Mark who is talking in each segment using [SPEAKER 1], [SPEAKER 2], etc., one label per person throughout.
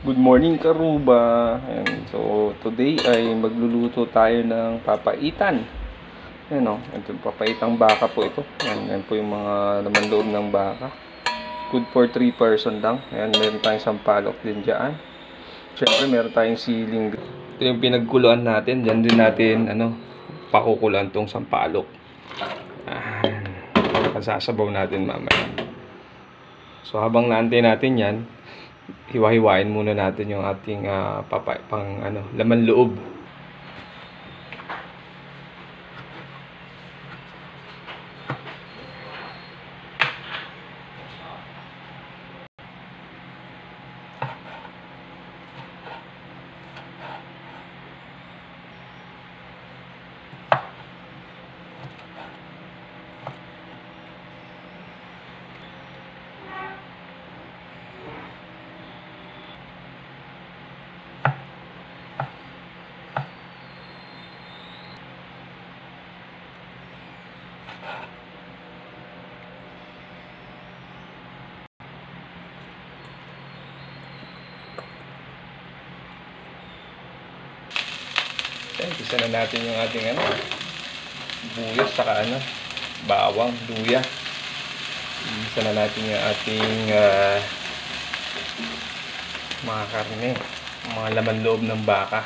[SPEAKER 1] Good morning, Karuba. Ayan. So, today ay magluluto tayo ng papaitan. Ayan o, ito, papaitang baka po ito. Ayan po yung mga laman loob ng baka. Good for 3 person lang. Ayan, meron tayong sampalok din dyan. Siyempre, meron tayong siling. Ito yung pinagkuluan natin. Diyan din natin, pakukulan tong sampalok. Ayan. Pasasabaw natin mamaya. So, habang naantay natin yan, hiwa-hiwain muna natin yung ating laman loob. Isa na natin yung ating buyos saka bawang, luya. Isa na natin yung ating mga karne, mga laman loob ng baka.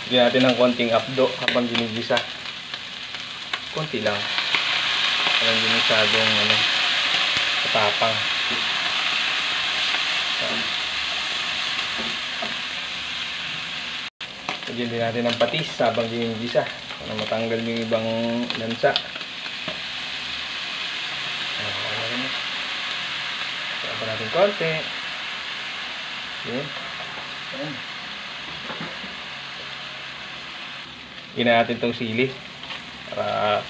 [SPEAKER 1] Bigyan natin ng konting apdo habang ginigisa. Konti lang. Parang hindi masyadong matapang. Bigyan din natin ng patis habang ginigisa para matanggal yung ibang lansa. Saka natin konti. Okay. Hina natin itong sili para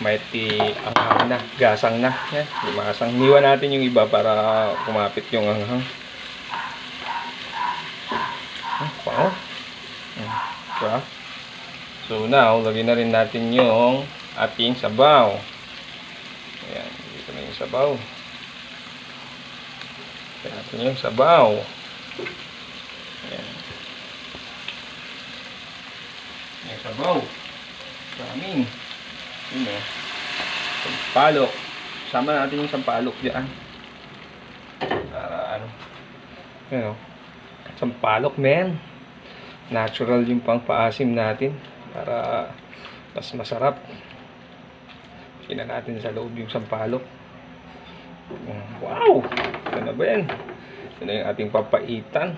[SPEAKER 1] anghang na, gasang na. Yan, lumasang. Niwan natin yung iba para kumapit yung anghang. Wow. Diba? So now, lagyan na rin natin yung ating sabaw. Ayan, dito na yung sabaw. Lagyan natin yung sabaw. Ayan. Yung sabaw. Daming. Yun o. Sampalok. Sama natin yung sampalok dyan. Para Yun o. Sampalok, men. Natural yung pang-paasim natin. Para mas masarap. Sina natin sa loob yung sampalok. Wow! Ito na ba yan? Ito na yung ating papaitan.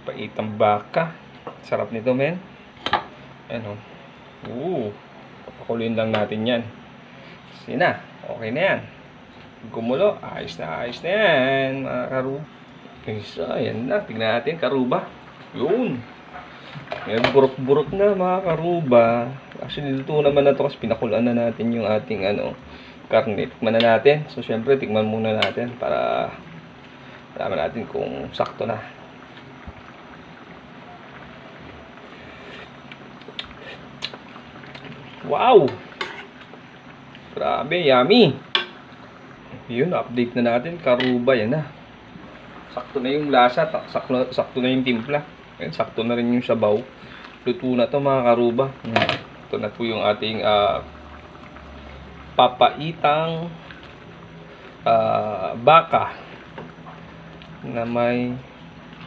[SPEAKER 1] Paitang baka. Sarap nito, men. Ayan o. Papakuloyin lang natin yan. Sige na. Okay na yan. Gumulo. Ayos na yan, mga karuba. So, ayan na. Tignan natin, karuba. Yun. Ayan, burok-burok na, mga karuba. Actually, luto naman na ito kasi pinakulaan na natin yung ating karne. Tikman na natin. So, syempre, tikman muna natin para alaman natin kung sakto na. Wow! Grabe, yummy! Yun, update na natin. Karuba, yan na. Sakto na yung lasa, sakto na yung timpla. Yan, sakto na rin yung sabaw. Luto na to, mga karuba. Ito na po yung ating papaitang baka na may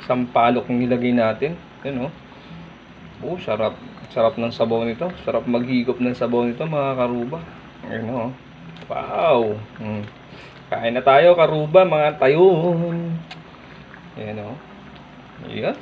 [SPEAKER 1] sampalok nilagay natin. Yan o. Sarap. Sarap ng sabaw nito. Sarap maghigop ng sabaw nito, mga karuba. Ayan o. Wow. Kain na tayo, karuba, mga tayo. Ayan o. Ayan.